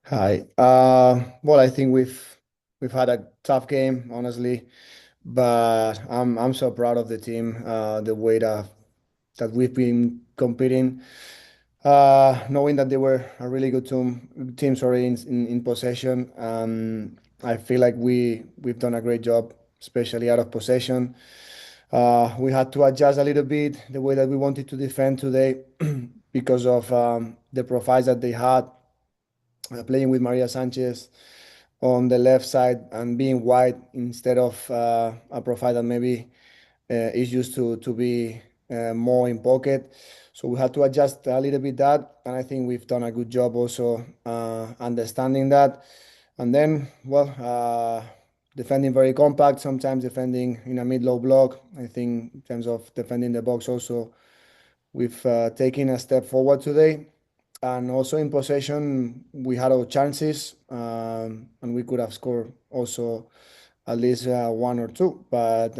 Hi. Well, I think we've had a tough game, honestly, but I'm so proud of the team, the way that we've been competing, knowing that they were a really good team, sorry, in possession. I feel like we've done a great job, especially out of possession. We had to adjust a little bit the way that we wanted to defend today because of the profiles that they had playing with Maria Sanchez on the left side and being wide instead of a profile that maybe is used to be more in pocket. So we had to adjust a little bit that, and I think we've done a good job also understanding that. And then, well, defending very compact, sometimes defending in a mid-low block. I think in terms of defending the box also, we've taken a step forward today. And also in possession, we had our chances, and we could have scored also at least one or two. But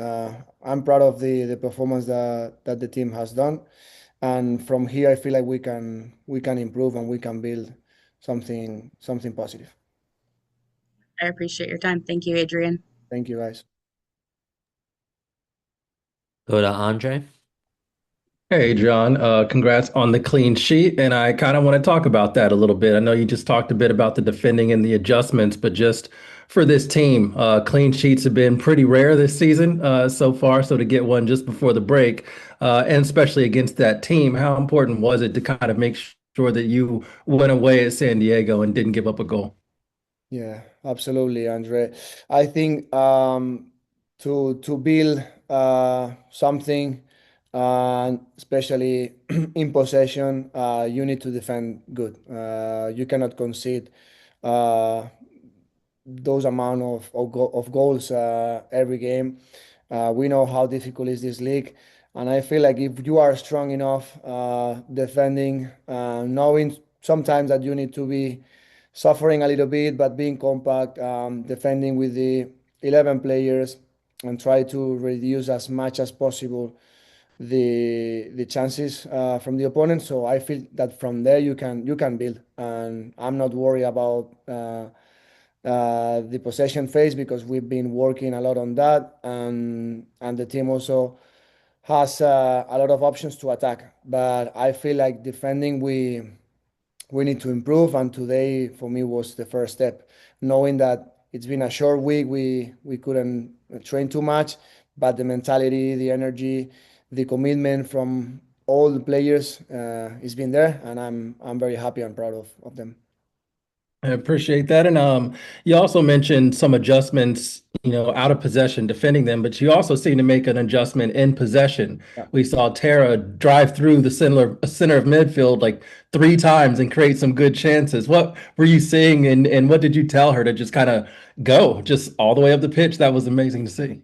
I'm proud of the performance that the team has done. And from here, I feel like we can improve and we can build something positive. I appreciate your time. Thank you, Adrian. Thank you, guys. Go to Andre. Hey, John, congrats on the clean sheet. And I kind of want to talk about that a little bit. I know you just talked a bit about the defending and the adjustments, but just for this team, clean sheets have been pretty rare this season so far. So to get one just before the break, and especially against that team, how important was it to kind of make sure that you went away at San Diego and didn't give up a goal? Yeah, absolutely, Andre. I think to build something, especially in possession, you need to defend good. You cannot concede uh, those amount of goals every game. We know how difficult is this league, and I feel like if you are strong enough defending, knowing sometimes that you need to be suffering a little bit, but being compact, defending with the 11 players and try to reduce as much as possible the chances from the opponent. So I feel that from there you can build, and I'm not worried about the possession phase because we've been working a lot on that, and the team also has a lot of options to attack. But I feel like defending we need to improve, and today for me was the first step, knowing that it's been a short week. We couldn't train too much, but the mentality, the energy, the commitment from all the players has been there, and I'm very happy and proud of them. I appreciate that. And you also mentioned some adjustments, out of possession, defending them, but you also seem to make an adjustment in possession. Yeah. We saw Tara drive through the center of midfield like three times and create some good chances. What were you seeing, and what did you tell her to just kind of go just all the way up the pitch? That was amazing to see.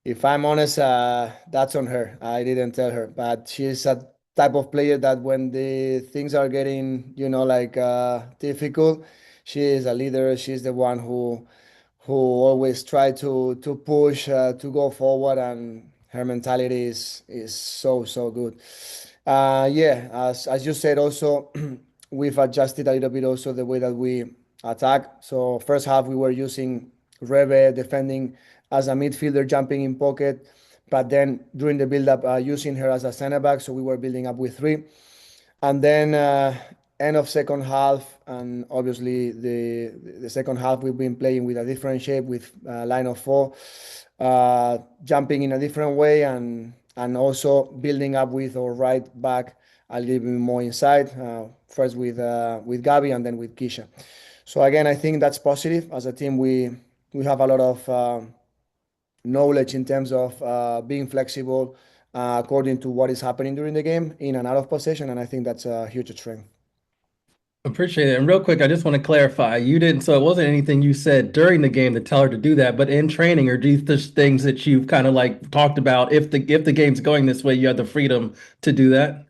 If I'm honest, that's on her. I didn't tell her, but she's a type of player that when the things are getting, like difficult, she is a leader. She's the one who always try to push, to go forward, and her mentality is so good. Yeah, as you said, also we've adjusted a little bit also the way that we attack. So first half we were using Rebe defending as a midfielder, jumping in pocket, but then during the build-up, using her as a center back. So we were building up with three, and then end of second half, and obviously the second half we've been playing with a different shape with line of four, jumping in a different way, and also building up with our right back a little bit more inside, first with Gabby and then with Kisha. So again, I think that's positive. As a team, we have a lot of knowledge in terms of being flexible according to what is happening during the game in and out of possession, and I think that's a huge strength. Appreciate it. And real quick, I just want to clarify, you didn't, so it wasn't anything you said during the game to tell her to do that, but in training, or these just things that you've kind of like talked about, if the game's going this way, you have the freedom to do that?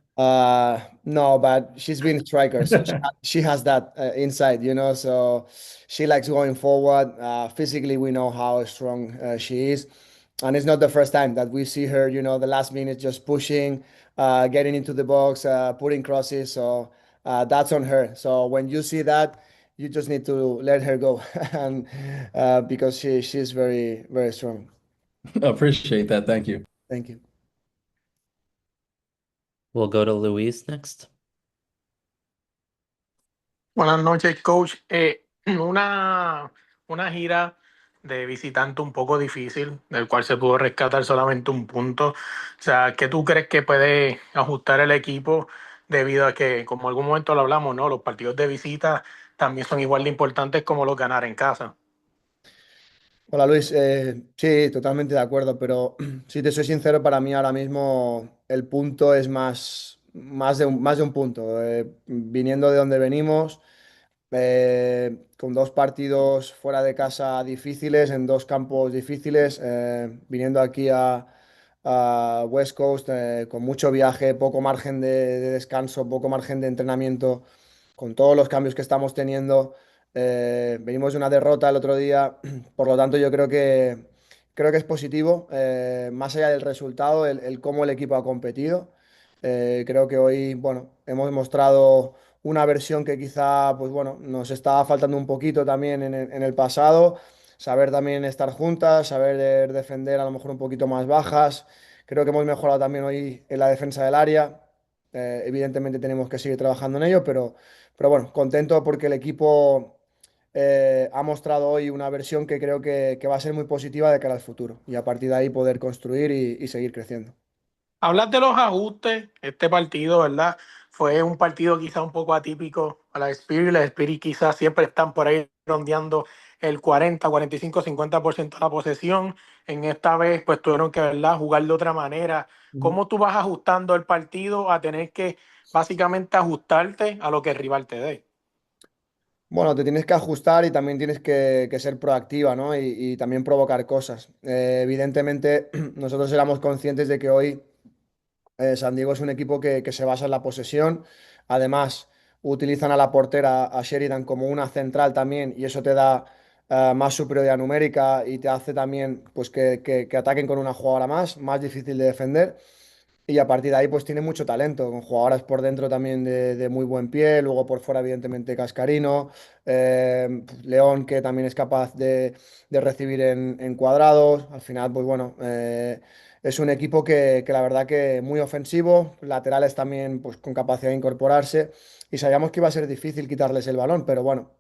No, but she's been a striker, so she has that inside, so she likes going forward. Physically, we know how strong she is. And it's not the first time that we see her, the last minute just pushing, getting into the box, putting crosses. So that's on her. So when you see that, you just need to let her go, and because she's very very strong. Appreciate that. Thank you. Thank you. We'll go to Luis next. Buenas noches, coach. Una gira de visitante un poco difícil, del cual se pudo rescatar solamente un punto. O sea, ¿qué tú crees que puede ajustar el equipo debido a que, como en algún momento lo hablamos, ¿no? Los partidos de visita también son igual de importantes como los ganar en casa. Hola Luis, sí, totalmente de acuerdo, pero si te soy sincero, para mí ahora mismo el punto es más de un punto. Viniendo de donde venimos, con dos partidos fuera de casa difíciles, en dos campos difíciles, viniendo aquí a West Coast, con mucho viaje, poco margen de descanso, poco margen de entrenamiento, con todos los cambios que estamos teniendo. Venimos de una derrota el otro día, por lo tanto yo creo que es positivo, más allá del resultado, el cómo el equipo ha competido. Creo que hoy, bueno, hemos mostrado una versión que quizá, pues bueno, nos estaba faltando un poquito también en el pasado. Saber también estar juntas, saber defender a lo mejor un poquito más bajas. Creo que hemos mejorado también hoy en la defensa del área. Evidentemente tenemos que seguir trabajando en ello, pero bueno, contento porque el equipo ha mostrado hoy una versión que creo que va a ser muy positiva de cara al futuro y a partir de ahí poder construir y seguir creciendo. Hablas de los ajustes, este partido, ¿verdad? Fue un partido quizá un poco atípico a la Spirit. La Spirit quizás siempre están por ahí rondeando el 40, 45, 50% de la posesión. En esta vez, pues tuvieron que, ¿verdad?, jugar de otra manera. Ujú. ¿Cómo tú vas ajustando el partido a tener que básicamente ajustarte a lo que el rival te dé? Bueno, te tienes que ajustar y también tienes que ser proactiva, ¿no? Y también provocar cosas. Evidentemente, nosotros éramos conscientes de que hoy San Diego es un equipo que se basa en la posesión. Además, utilizan a la portera, a Sheridan, como una central también, y eso te da más superioridad numérica y te hace también pues, que ataquen con una jugadora más difícil de defender. Y a partir de ahí, pues tiene mucho talento, con jugadoras por dentro también de muy buen pie, luego por fuera, evidentemente, Cascarino, León, que también es capaz de recibir en cuadrados. Al final, pues bueno, es un equipo que la verdad que muy ofensivo, laterales también pues con capacidad de incorporarse, y sabíamos que iba a ser difícil quitarles el balón, pero bueno,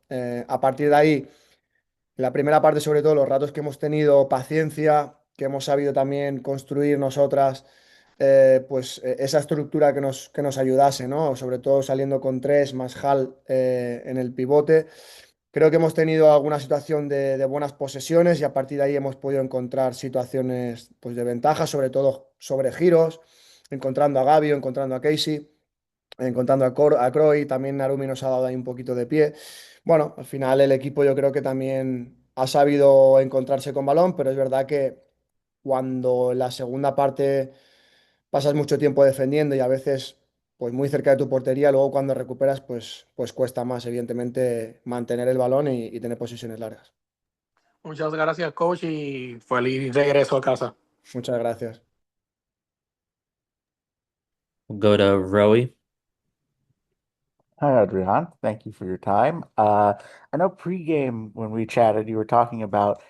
a partir de ahí. La primera parte, sobre todo, los ratos que hemos tenido, paciencia, que hemos sabido también construir nosotras, esa estructura que nos ayudase, ¿no? Sobre todo saliendo con tres, más Hal en el pivote. Creo que hemos tenido alguna situación de buenas posesiones y a partir de ahí hemos podido encontrar situaciones pues, de ventaja, sobre todo sobre giros, encontrando a Gabi, encontrando a Casey, encontrando a Croy, también Narumi nos ha dado ahí un poquito de pie. Bueno, al final el equipo yo creo que también ha sabido encontrarse con balón, pero es verdad que cuando en la segunda parte pasas mucho tiempo defendiendo y a veces pues muy cerca de tu portería, luego cuando recuperas pues cuesta más evidentemente mantener el balón y tener posiciones largas. Muchas gracias, coach, y feliz regreso a casa. Muchas gracias. We'll go to Rowie. Hi, Adrian. Thank you for your time. I know pregame when we chatted, you were talking about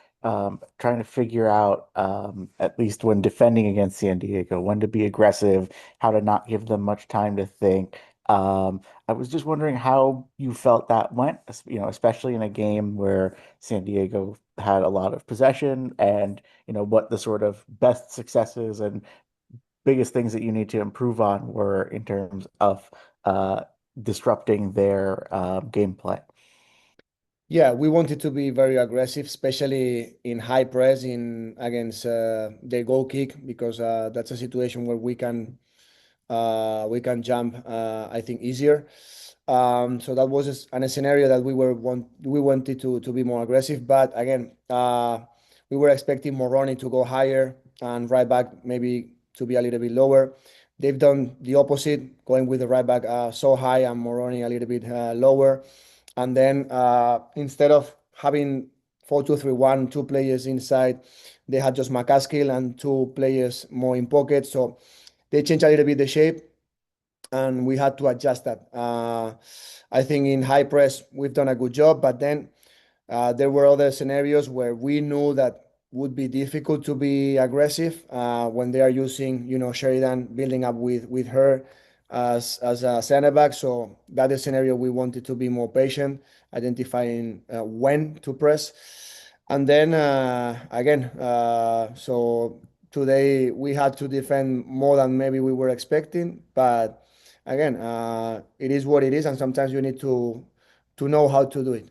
trying to figure out, at least when defending against San Diego, when to be aggressive, how to not give them much time to think. I was just wondering how you felt that went, especially in a game where San Diego had a lot of possession and, what the sort of best successes and biggest things that you need to improve on were in terms of uh, disrupting their gameplay. Yeah, we wanted to be very aggressive, especially in high press in against the goal kick, because that's a situation where we can jump, I think, easier. So that was a scenario that we wanted to be more aggressive, but again, we were expecting Moroni to go higher and right back maybe to be a little bit lower. They've done the opposite, going with the right back so high and Moroni a little bit lower. And then instead of having 4-2-3-1, two players inside, they had just McCaskill and two players more in pocket. So they changed a little bit the shape. and we had to adjust that. I think in high press we've done a good job, but then there were other scenarios where we knew that would be difficult to be aggressive when they are using, Sheridan building up with her as a center back. So that is a scenario we wanted to be more patient, identifying when to press. And then again, so today we had to defend more than maybe we were expecting, but again, it is what it is, and sometimes you need to know how to do it.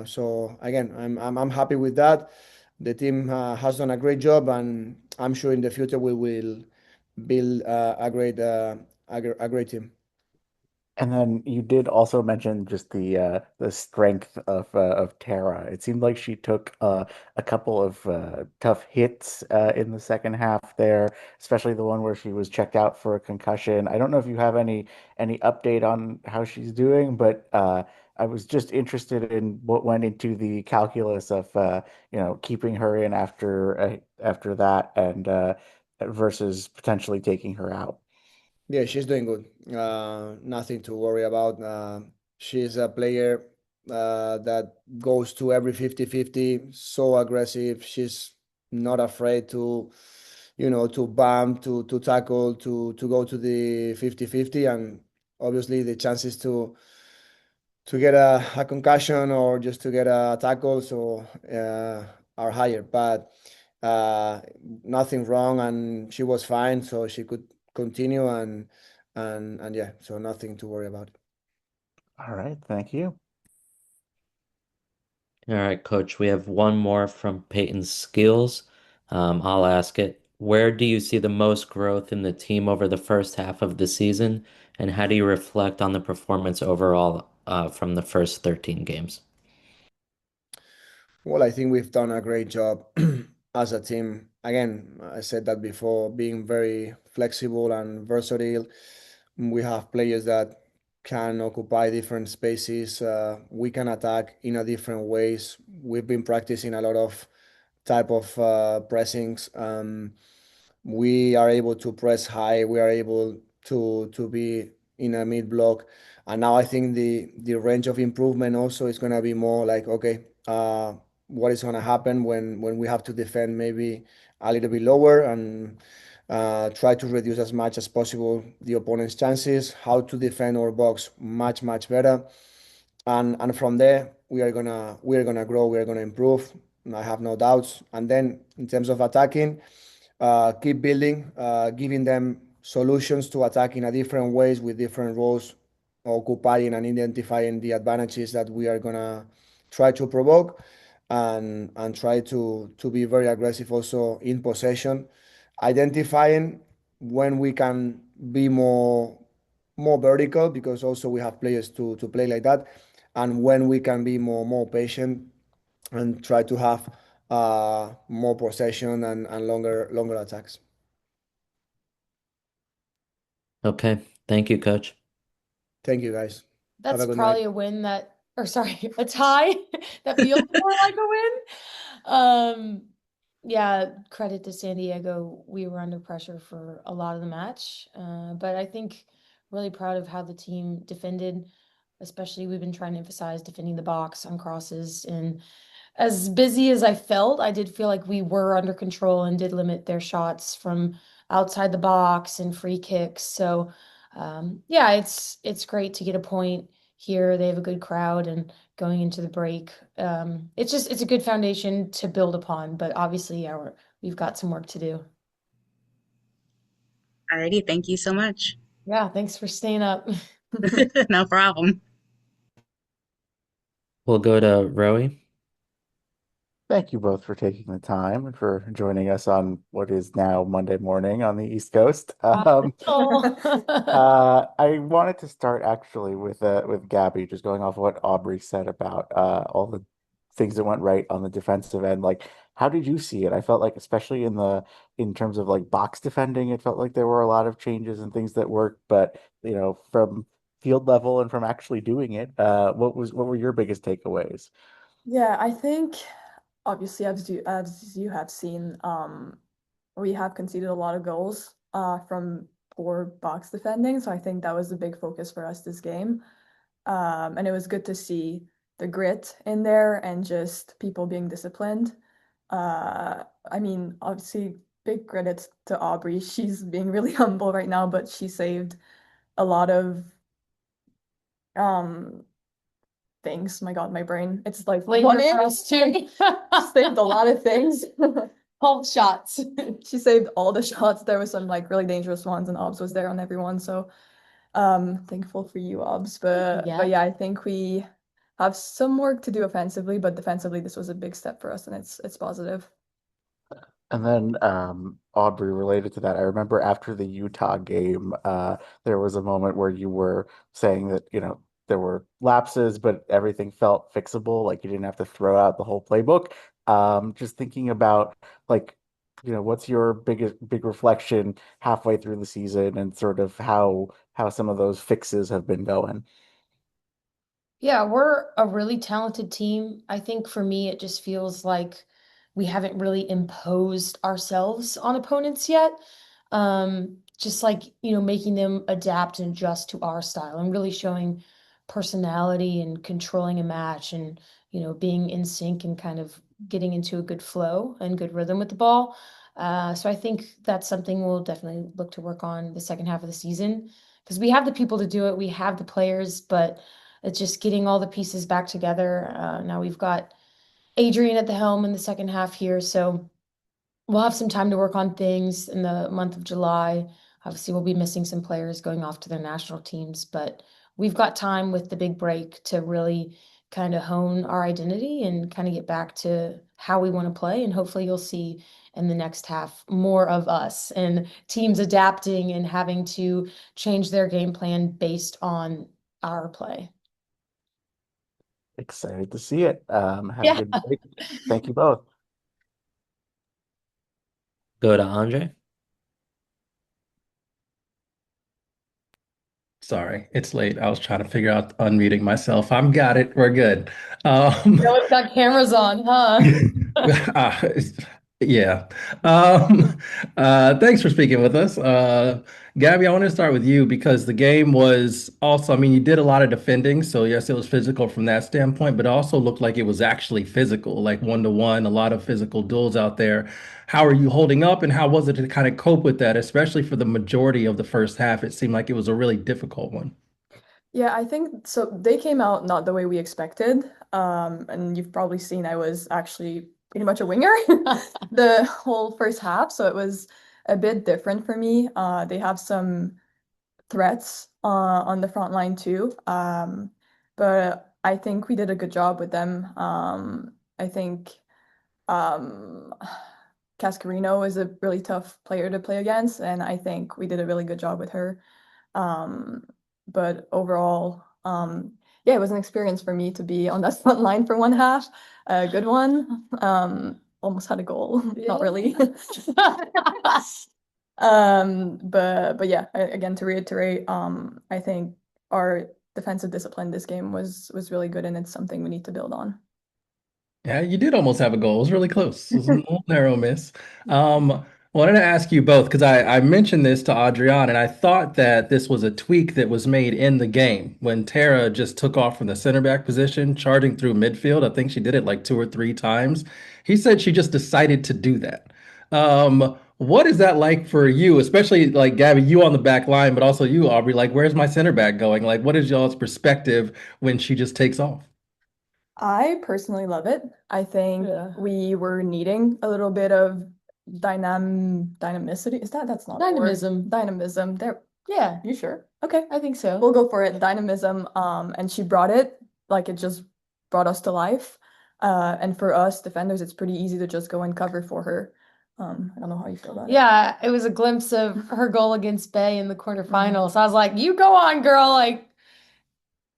So again, I'm happy with that. The team has done a great job, and I'm sure in the future we will build a great team. And then you did also mention just the strength of Tara. It seemed like she took a couple of tough hits in the second half there, especially the one where she was checked out for a concussion. I don't know if you have any update on how she's doing, but I was just interested in what went into the calculus of keeping her in after that and versus potentially taking her out. Yeah, she's doing good. Nothing to worry about. She's a player that goes to every 50-50, so aggressive. She's not afraid to bump, to tackle, to go to the 50-50. And obviously the chances to get a concussion or just to get a tackle are higher. But nothing wrong, and she was fine, so she could continue and yeah, so nothing to worry about. All right, thank you. All right, Coach, we have one more from Peyton's Skills. I'll ask it. Where do you see the most growth in the team over the first half of the season, and how do you reflect on the performance overall from the first 13 games? Well, I think we've done a great job as a team. Again, I said that before, being very flexible and versatile. We have players that can occupy different spaces. We can attack in a different ways. We've been practicing a lot of type of pressings. We are able to press high. We are able to be in a mid block, and now I think the range of improvement also is gonna be more like, okay, what is gonna happen when we have to defend maybe a little bit lower and try to reduce as much as possible the opponent's chances, how to defend our box much better, and from there we are gonna grow, we are gonna improve. I have no doubts. And then in terms of attacking, keep building, giving them solutions to attack in a different ways with different roles, occupying and identifying the advantages that we are gonna try to provoke, and try to be very aggressive also in possession, identifying when we can be more vertical, because also we have players to play like that, and when we can be more patient and try to have more possession and longer attacks. Okay, thank you, Coach. Thank you, guys. Have That's a good probably night. a win or sorry, a tie that feels more like a win. Yeah, credit to San Diego. We were under pressure for a lot of the match, but I think really proud of how the team defended. Especially, we've been trying to emphasize defending the box on crosses, and as busy as I felt, I did feel like we were under control and did limit their shots from outside the box and free kicks. So, yeah, it's great to get a point here. They have a good crowd, and going into the break, it's a good foundation to build upon. But obviously, yeah, we've got some work to do. Alrighty, thank you so much. Yeah, thanks for staying up. No problem. We'll go to Rowie. Thank you both for taking the time and for joining us on what is now Monday morning on the East Coast. I wanted to start actually with Gabby, just going off what Aubrey said about all the things that went right on the defensive end. Like, how did you see it? I felt like, especially in terms of like box defending, it felt like there were a lot of changes and things that worked. But from field level and from actually doing it, what were your biggest takeaways? Yeah, I think obviously as you have seen, we have conceded a lot of goals from poor box defending. So I think that was the big focus for us this game. And it was good to see the grit in there and just people being disciplined. I mean, obviously, big credits to Aubrey. She's being really humble right now, but she saved a lot of things. My God, my brain. It's like one inch. She saved a lot of things. All shots. She saved all the shots. There was some like really dangerous ones, and Obs was there on everyone. So thankful for you, Obs. But yeah, I think we have some work to do offensively, but defensively, this was a big step for us, and it's positive. And then Aubrey, related to that, I remember after the Utah game, there was a moment where you were saying that, there were lapses, but everything felt fixable, like you didn't have to throw out the whole playbook. Just thinking about like, what's your big reflection halfway through the season and sort of how some of those fixes have been going. Yeah, we're a really talented team. I think for me, it just feels like we haven't really imposed ourselves on opponents yet. Just like, making them adapt and adjust to our style and really showing personality and controlling a match and, being in sync and kind of getting into a good flow and good rhythm with the ball. So I think that's something we'll definitely look to work on the second half of the season because we have the people to do it. We have the players, but it's just getting all the pieces back together. Now we've got Adrian at the helm in the second half here, so we'll have some time to work on things in the month of July. Obviously, we'll be missing some players going off to their national teams, but we've got time with the big break to really kind of hone our identity and kind of get back to how we want to play. And hopefully you'll see in the next half more of us and teams adapting and having to change their game plan based on our play. Excited to see it. Have a Yeah. good break. Thank you both. Go to Andre. Sorry, it's late. I was trying to figure out unmuting myself. I've got it. We're good. It's got cameras on, huh? uh, yeah. Thanks for speaking with us. Gabby, I want to start with you because the game was also, I mean, you did a lot of defending. So, yes, it was physical from that standpoint, but it also looked like it was actually physical, like 1-to-1, a lot of physical duels out there. How are you holding up and how was it to kind of cope with that, especially for the majority of the first half? It seemed like it was a really difficult one. Yeah, I think so. They came out not the way we expected. And you've probably seen I was actually pretty much a winger the whole first half. So it was a bit different for me. They have some threats on the front line too. But I think we did a good job with them. I think um, Cascarino is a really tough player to play against, and I think we did a really good job with her. Um, but overall, yeah, it was an experience for me to be on that front line for one half. A good one. Almost had a goal. Not really. But yeah, again, to reiterate, I think our defensive discipline this game was really good, and it's something we need to build on. Yeah, you did almost have a goal. It was really close. It was a little narrow miss. Wanted to ask you both because I mentioned this to Adrián, and I thought that this was a tweak that was made in the game when Tara just took off from the center back position, charging through midfield. I think she did it like 2 or 3 times. He said she just decided to do that. What is that like for you, especially like Gabby, you on the back line, but also you, Aubrey? Like, where's my center back going? Like, what is y'all's perspective when she just takes off? I personally love it. I think we were needing a little bit of dynamicity. That's not a word. Dynamism. Dynamism. There. Yeah, You sure? Okay. I think so. We'll go for it. Dynamism. And she brought it, like it just brought us to life. And for us defenders, it's pretty easy to just go and cover for her. I don't know how you feel about it. Yeah, it was a glimpse of her goal against Bay in the quarterfinals. I was like, you go on, girl. Like,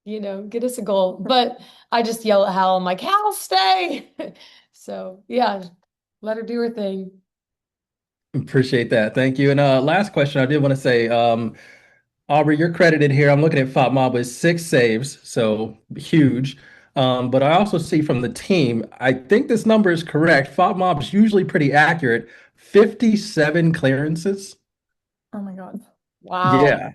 get us a goal. But I just yell at Hal. I'm like, Hal, stay. So yeah, let her do her thing. Appreciate that. Thank you. And last question, I did want to say, Aubrey, you're credited here. I'm looking at FOTMOB with 6 saves, so huge. But I also see from the team, I think this number is correct. FOTMOB is usually pretty accurate. 57 clearances. Oh my God. Wow. Yeah.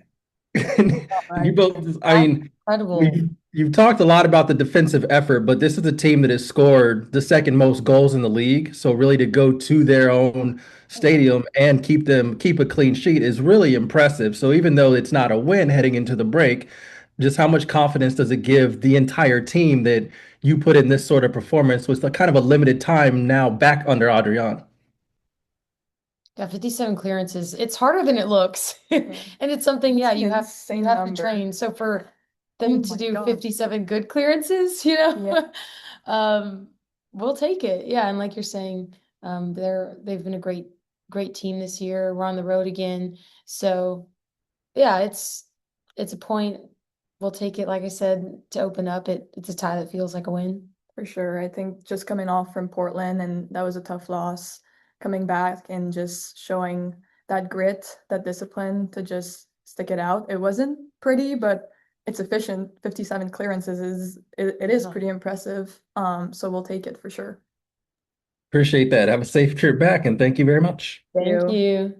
You Right. both, I That's mean, incredible. you've talked a lot about the defensive effort, but this is a team that has scored the second most goals in the league. So really to go to their own stadium and keep a clean sheet is really impressive. So even though it's not a win heading into the break, just how much confidence does it give the entire team that you put in this sort of performance with a kind of a limited time now back under Adrián? Yeah, 57 clearances. It's harder than it looks. And it's something, It's yeah, an you have insane to number. train. So for Oh them to my do God. 57 good clearances, Yeah. we'll take it. Yeah, and like you're saying, they've been a great team this year. We're on the road again. So yeah, it's a point. We'll take it, like I said, to open up. It's a tie that feels like a win. For sure. I think just coming off from Portland, and that was a tough loss, coming back and just showing that grit, that discipline to just stick it out. It wasn't pretty, but it's efficient. 57 clearances it is Yeah. pretty impressive. So we'll take it for sure. Appreciate that. Have a safe trip back and thank you very much. Thank you.